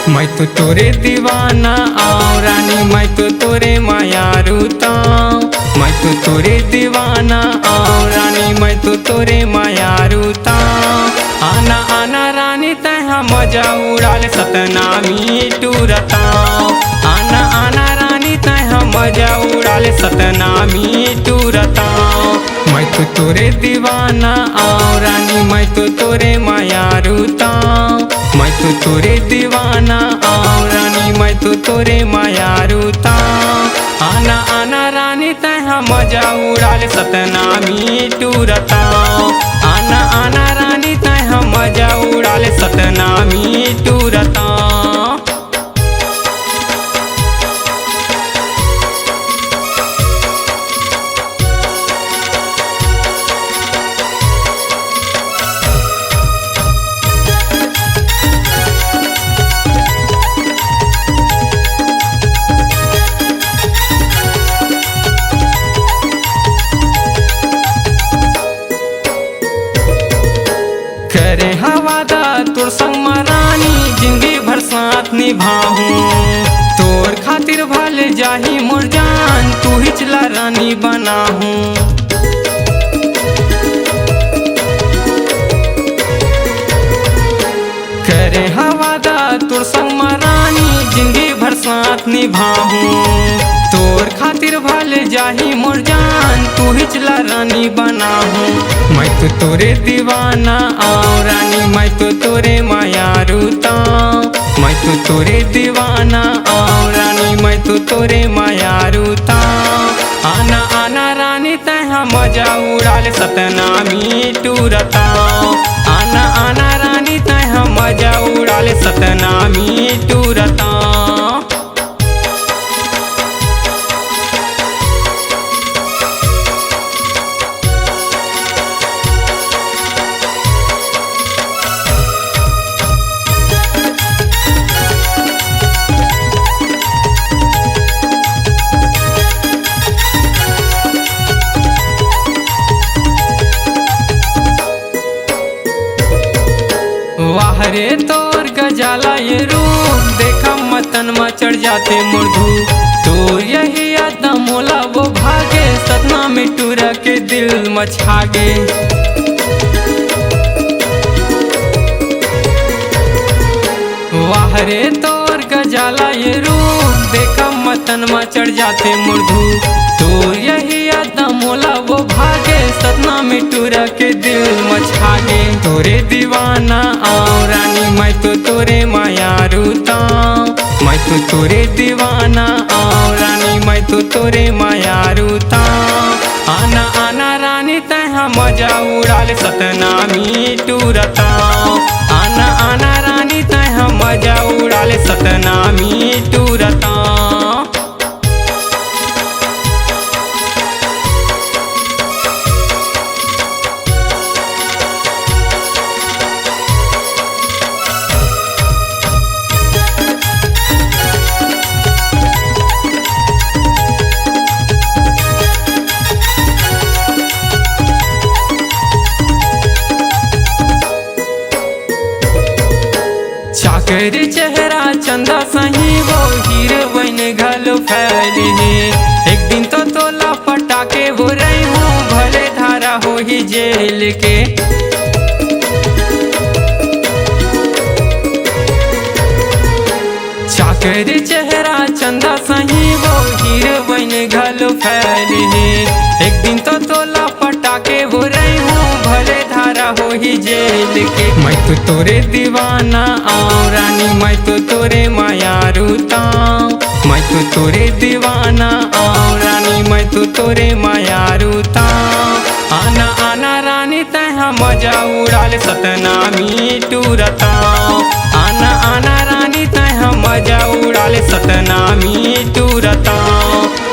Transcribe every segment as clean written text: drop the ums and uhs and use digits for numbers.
मैं तो तोरे दीवाना आओ रानी, मैं तो तोरे मायारूता। मैं तो तोरे दीवाना आओ रानी, मैं तो तोरे मायारूता। आना आना रानी तैहा मजा उड़ाले सतनामी टूरता। आना आना रानी तैहा मजा उड़ाले सतनामी टूरता। मैं तो तोरे दीवाना आओ रानी, मैं तो तोरे मायारूता। मैं तो तोरे दीवाना आओ रानी, मैं तो तोरे मायारूता। आना आना रानी तैहा मजा उड़ाले सतनामी टूरता। आना आना रानी तैहा मजा उड़ाले सतनामी टूरता। करे हवादा तोर संग मरानी, जिंदगी भर साथ निभाऊं। तोर खातिर भले जाही मोर जान, तू ही चला रानी बनाहूं। करे हवादा तोर संग मरानी, जिंदगी भर साथ निभाऊं। तोर खातिर भले जाही मोर जान, तू ही चला रानी बनाहूं। मैं तो तोरे दीवाना आओ रानी, मैं तो तोरे मायारूता। मैं तो तोरे दीवाना आओ रानी, मैं तो तोरे मायारूता। आना आना रानी तैहा मजा उड़ाले सतनामी टूरता। आना आना रानी तैहा मजा उड़ाले सतनामी टूरता। वाह रे तोर गजाला ये रूप, देखा मतन में चढ़ जाते मुर्धू। तोर यही यादा मोला वो भागे, सतना में टूरा के दिल मछागे। वाह रे तोर गजाला ये रूप, देखा मतन में चढ़ जाते मुर्धू। तोर यही यादा मोला वो भागे, सतना में टूरा के दिल मछागे। तोरे दीवाना आओ रानी, मैं तो तोरे मायारूता। मैं तो तोरे दीवाना आओ रानी, मैं तो तोरे मायारूता। आना आना रानी तैहा मजा उड़ाले सतनामी टूरता। आना आना रानी तैहा मजा उड़ाले सतनामी टूरता। चाकर चेहरा चंदा सही वो हीरोइन घलो फैली। एक दिन तो तोला पटाके वो रही हूँ, भले धारा हो ही जेल के। चाकर चेहरा चंदा सही वो हीरोइन घलो फैली। एक दिन तो तोला पटाके वो रही हूँ, भले धारा हो ही जेल के। मैं तो तोरे दीवाना आओ रानी, मैं तो तोरे मायारूता। मैं तो तोरे दीवाना आओ रानी, मैं तो तोरे मायारूता। आना आना रानी तैहा मजा उड़ाले सतनामी टूरता। आना आना रानी तैहा मजा उड़ाले सतनामी टूरता।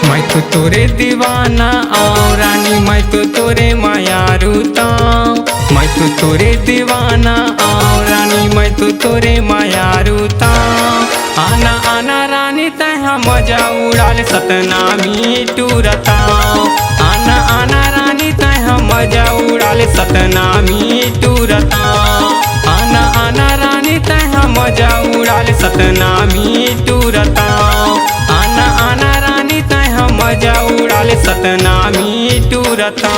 मैं तो तोरे दीवाना आओ रानी, मैं तो तोरे मायारूता। मैं तो तोरे दीवाना आओ रानी, मैं तो तोरे मायारूता। आना आना रानी तैहा मजा उड़ाले सतनामी टूरता। आना आना रानी तैहा मजा उड़ाले सतनामी टूरता। आना आना रानी तैहा मजा उड़ा उड़ाल सतनामी टूरता। आना आना रानी तय हम मजा उड़ाल सतनामी टूरता।